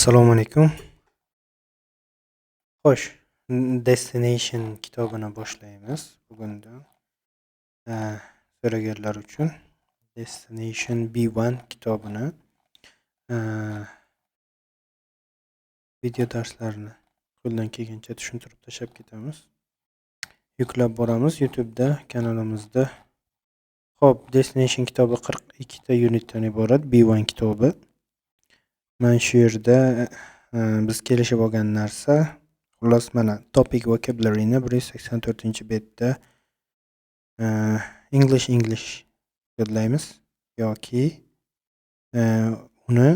Assalomu alaykum. Xo'sh, Destination kitobini boshlaymiz bugundan. So'raganlar uchun Destination B1 kitobini video darslarini qo'ldan kelgancha tushuntirib tashab ketamiz. Yuklab boramiz YouTube'da kanalimizda. Xo'p, Destination kitobi 42 ta unitdan iborat B1 kitobi. Mana shu yerda biz kelishib olgan narsa, xullas mana topic vocabulary'ni 184-betda English yodlaymiz yoki uni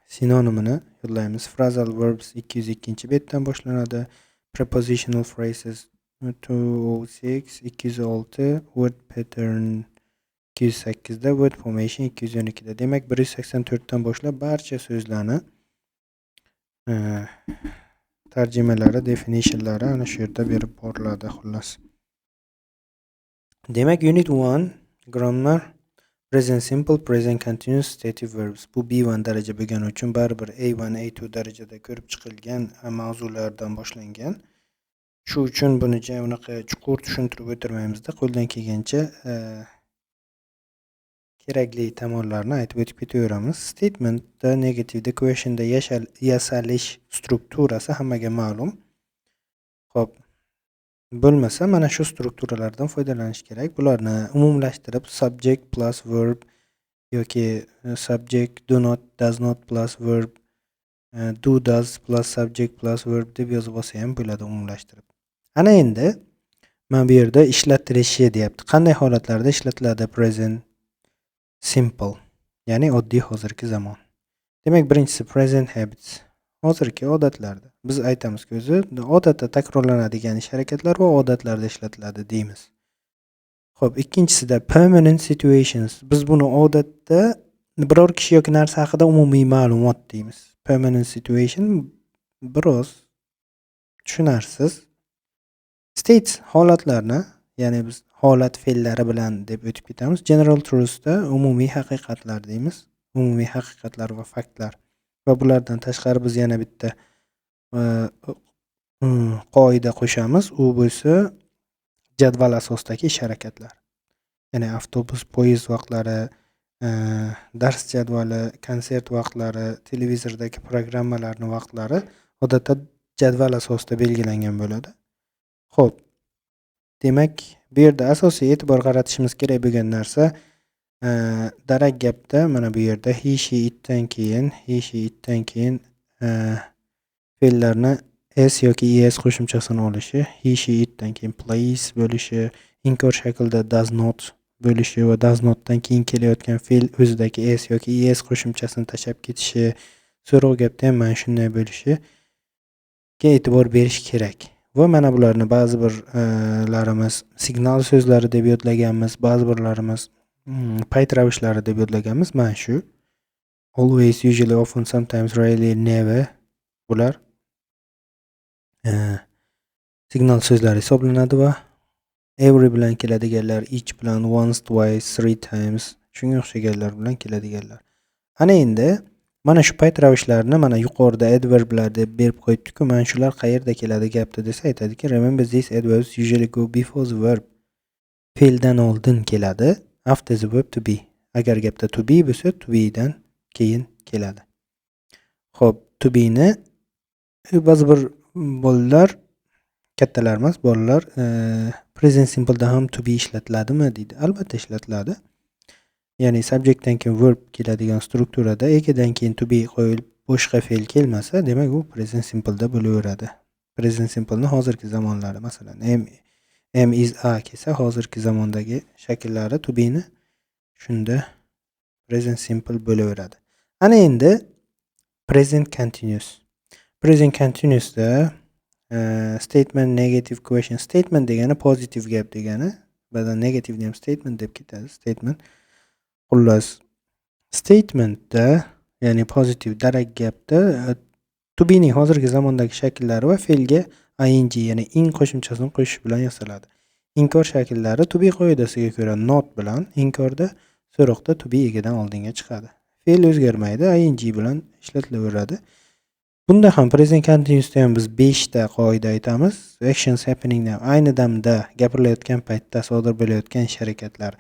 sinonimini yodlaymiz. Phrasal verbs 202-betdan boshlanadi. Prepositional phrases 206, 206, word pattern 208 da, word formation 212 da. Demak 184 dan boshlab barcha so'zlarni tarjimalari, definitionlari ana shu yerda berib boriladi xullas. Demak unit 1 grammar, present simple, present continuous, stative verbs. Bu B1 daraja bo'lgani uchun baribir A1, A2 darajada ko'rib chiqilgan mavzulardan boshlangan. Shu uchun buni unaqa chuqur tushuntirib o'tirmaymizda, qo'ldan kelgancha kerakli tomonlarni aytib o'tib ketaveramiz. Statementda negativda questionda yasalish strukturasi hammaga ma'lum. Xo'p, bo'lmasa mana shu strukturalardan foydalanish kerak. Bularni umumlashtirib subject plus verb yoki subject do not, does not plus verb, do does plus subject plus verb deb yozib olsa ham bo'ladi umumlashtirib. Ana endi mana bu yerda ishlatilishi deyapti. Qanday holatlarda ishlatiladi? Present simple, ya'ni oddiy hozirgi zamon. Demak, birinchisi present habits, hozirgi odatlarda. Biz aytamizki, o'zi odatda takrorlanadigan ish harakatlar va odatlarda ishlatiladi deymiz. Xo'p, ikkinchisida permanent situations. Biz buni odatda biror kishi yoki narsa haqida umumiy ma'lumot deymiz. Permanent situation biroz tushunarsiz. States holatlarni, ya'ni biz holat fe'llari bilan deb o'tib ketamiz. General truthsda umumiy haqiqatlar deymiz. Umumiy haqiqatlar va faktlar. Va bulardan tashqari biz yana bitta qoida qo'shamiz. U bo'lsa jadval asosidagi ish harakatlar. Ya'ni avtobus, poyezd vaqtlari, dars jadvali, konsert vaqtlari, televizordagi programmalarning vaqtlari odatda jadval asosida belgilangan bo'ladi. Xo'p, demak, bu yerda asosiy e'tibor qaratishimiz kerak bo'lgan narsa darak gapda mana bu yerda he, she, itdan keyin fe'llarni s yoki es qo'shimchasini olishi, he, she, itdan keyin place bo'lishi, inkor shaklda does not bo'lishi va does notdan keyin kelayotgan fe'l o'zidagi s yoki es qo'shimchasini tashab ketishi, so'roq gapda ham mana shunday bo'lishiga e'tibor berish kerak. Va mana bularni ba'zi birlarimiz signal so'zlari deb yodlaganmiz, ba'zi birlarimiz payt ravishlari deb yodlaganmiz. Mana shu always, usually, often, sometimes, rarely, never bular signal so'zlari hisoblanadi va every bilan keladiganlar, each bilan, once, twice, three times shunga o'xshaganlar bilan keladiganlar. Ana endi mana shu payt ravishlarini mana yuqorida adverblar deb berib qo'yibdi-ku, mana shular qayerda keladi gapda desa aytadiki, remember these adverbs usually go before the verb. Fe'ldan oldin keladi, after the verb to be. Agar gapda to be bo'lsa, to be dan keyin keladi. Xo'p, to be ni ba'zi bir bolalar, kattalar emas, bolalar present simple da ham to be ishlatiladimi deydi. Albatta ishlatiladi. Ya'ni subjectdan keyin verb keladigan strukturada ekidan keyin to be qo'yilib boshqa fe'l kelmasa, demak u present simple da bo'laveradi. Present simple ni hozirgi zamonlari, masalan, am is a kelsa, hozirgi zamondagi shakllari to be ni shunda present simple bo'laveradi. Ana endi present continuous. Present continuous da statement, negative, question. Statement degani positive gap degani, ba'zan negative ham statement deb ketadi. Statement xullas, statementda, ya'ni pozitiv darak gapda to be ning hozirgi zamondagi shakllari va fe'lga ing, ya'ni ing qo'shimchasini qo'shish bilan yasaladi. Inkor shakllari to be qoidasiga ko'ra not bilan, inkorda so'roqda to be egidan oldinga chiqadi. Fe'l o'zgarmaydi, ing bilan ishlatilaveradi. Bunda ham present continuousda ham biz 5 ta qoida aytamiz. Actions happening now. Ayni damda gapirilayotgan paytda sodir bo'layotgan ish harakatlar,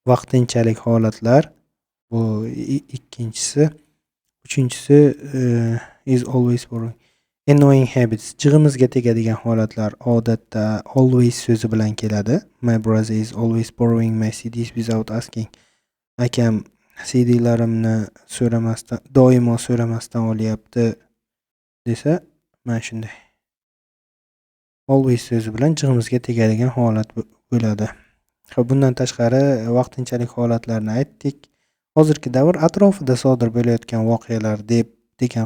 vaqtinchalik holatlar. Bu ikkinchisi. Uchinchisi is always borrowing. Annoying habits. Jig'imizga tegadigan holatlar odatda always so'zi bilan keladi. My brother is always borrowing my CDs without asking. Akam CDlarimni doimo so'ramasdan olyapti desa, mana shunday. Always so'zi bilan jig'imizga tegadigan holat bo'ladi. Xo'p, bundan tashqari vaqtinchalik holatlarni aytdik. Hozirgi davr atrofida sodir bo'layotgan voqealar degan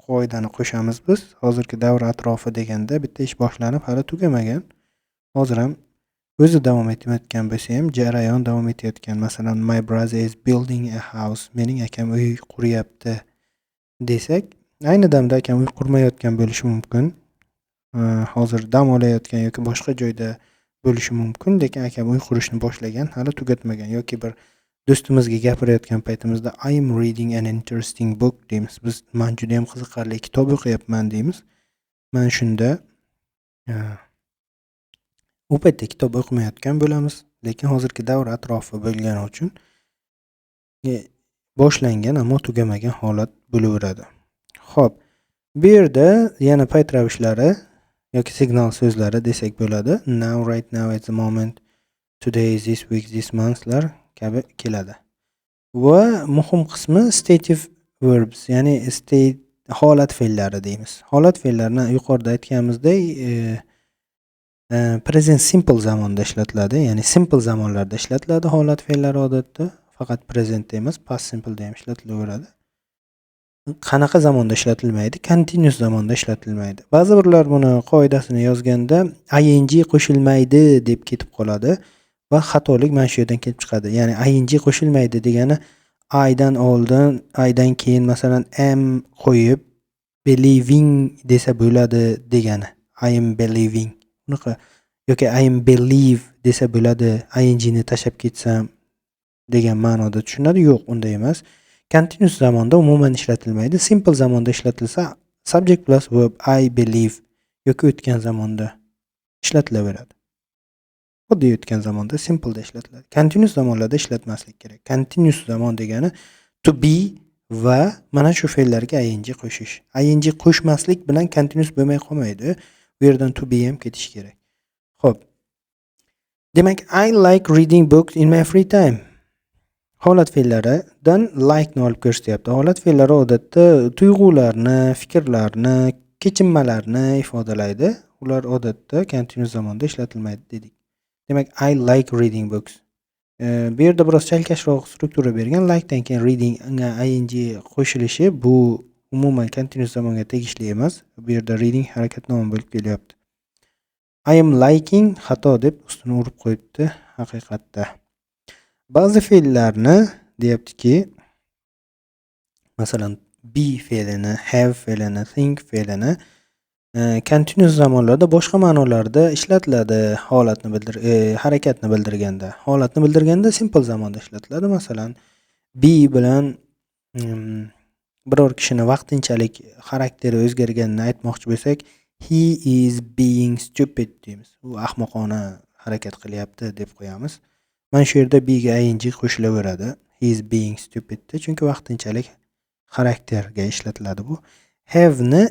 qoidani qo'shamiz biz. Hozirgi davr atrofi deganda bitta ish boshlanib hali tugamagan. Hozir ham o'zi davom etayotgan bo'lsa ham jarayon davom etayotgan. Masalan, my brother is building a house. Mening akam uy quryapti desak, ayni damda akam uy qurmayotgan bo'lishi mumkin. Hozir dam olayotgan yoki boshqa joyda bo'lishi mumkin, lekin akam uy qurishni boshlagan, hali tugatmagan yoki bir do'stimizga gapirayotgan paytimizda I am reading an interesting book deymiz. Biz men juda ham qiziqarli kitob o'qiyapman deymiz. Mana shunda u paytda kitob o'qimayotgan bo'lamiz, lekin hozirgi davr atrofi bo'lgani uchun boshlangan ammo tugamagan holat bo'laveradi. Xo'p, bu yerda yana payt ravishlari yoki signal so'zlari desak bo'ladi. Now, right now, at the moment, today, this week, this monthlar kabi keladi. Va muhim qismi stative verbs, ya'ni holat fe'llari deymiz. Holat fe'llarni yuqorida aytganimizdek present simple zamonda ishlatiladi, ya'ni simple zamonlarda ishlatiladi holat fe'llari odatda, faqat present emas, past simple da ham ishlatilaveradi. Qanaqa zamonda ishlatilmaydi? Continuous zamonda ishlatilmaydi. Ba'zi birlar buni qoidasini yozganda ing qo'shilmaydi deb ketib qoladi va xatolik mana shu yerdan kelib chiqadi. Ya'ni ing qo'shilmaydi degani I'dan oldin, I'dan keyin masalan am qo'yib believing desa bo'ladi degani. I am believing. Bunaqa yoki I am believe desa bo'ladi, ing ni tashab ketsam degan ma'noda tushunadi. Yo'q, unday emas. Continuous zamonda umuman ishlatilmaydi. Simple zamonda ishlatilsa subject plus verb I believe yoki o'tgan zamonda ishlatilaveradi. Oddiy o'tgan zamonda simple da ishlatiladi. Continuous zamonlarda ishlatmaslik kerak. Continuous zamon degani to be va mana shu fe'llarga ing qo'shish. Ing qo'shmaslik bilan continuous bo'lmay qolmaydi. Bu yerdan to be ham ketish kerak. Xo'p. Demak, I like reading books in my free time. Holat fe'llaridan like ni olib ko'rsatyapti. Holat fe'llari odatda tuyg'ularni, fikrlarni, kechinmalarni ifodalaydi. Ular odatda continuous zamonda ishlatilmaydi dedik. Demak, I like reading books. Bu yerda biroz chalkashroq struktura bergan. Like dan keyin reading ing qo'shilishi bu umuman continuous zamonga tegishli emas. Bu yerda reading harakatnoma bo'lib kelyapti. I am liking xato deb ustini urib qo'yibdi haqiqatda. Ba'zi fe'llarni deyaptiki, masalan be fe'lini, have fe'lini, think fe'lini continuous zamonlarda boshqa ma'nolarda ishlatiladi. Harakatni bildirganda. Holatni bildirganda simple zamonda ishlatiladi. Masalan, be bilan biror kishini vaqtinchalik xarakteri o'zgarganini aytmoqchi bo'lsak, he is being stupid deymiz. U ahmoqona harakat qilyapti deb qo'yamiz. Mana shu yerda be ga ing qo'shilaveradi. He is being stupid chunki vaqtinchalik xarakterga ishlatiladi bu. Have ni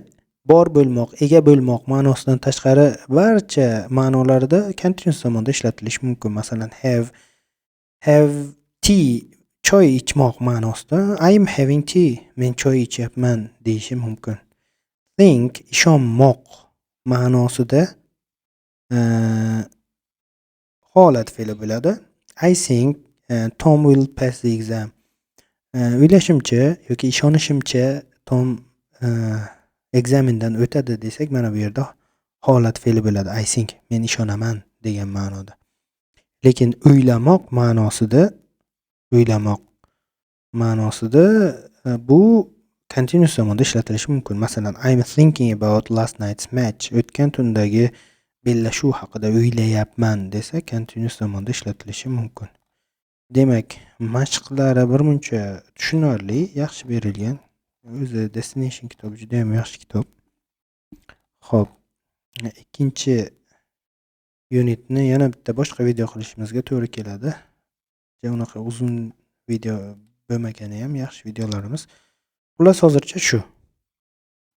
bor bo'lmoq, ega bo'lmoq ma'nosidan tashqari barcha ma'nolarida continuous zamonda ishlatilishi mumkin. Masalan, have tea, choy ichmoq ma'nosida I am having tea, men choy ichyapman deyishi mumkin. Think, ishonmoq ma'nosida holat fe'li bo'ladi. I think Tom will pass the exam. O'ylashimcha yoki ishonishimcha Tom ekzamindan o'tadi desak, mana bu yerda holat fe'li bo'ladi. I think, men ishonaman degan ma'noda. Lekin o'ylamoq ma'nosida bu continuous zamonda ishlatilishi mumkin. Masalan, I'm thinking about last night's match. O'tgan tundagi bellashuv haqida o'ylayapman desa, continuous zamonda ishlatilishi mumkin. Demak, mashqlari birmuncha tushunarli, yaxshi berilgan. O'zi Destination kitobi juda ham yaxshi kitob. Xo'p, ikkinchi unitni yana bitta boshqa video qilishimizga to'g'ri keladi. Unaqa uzun video bo'lmagani ham yaxshi videolarimiz. Xullas hozircha shu.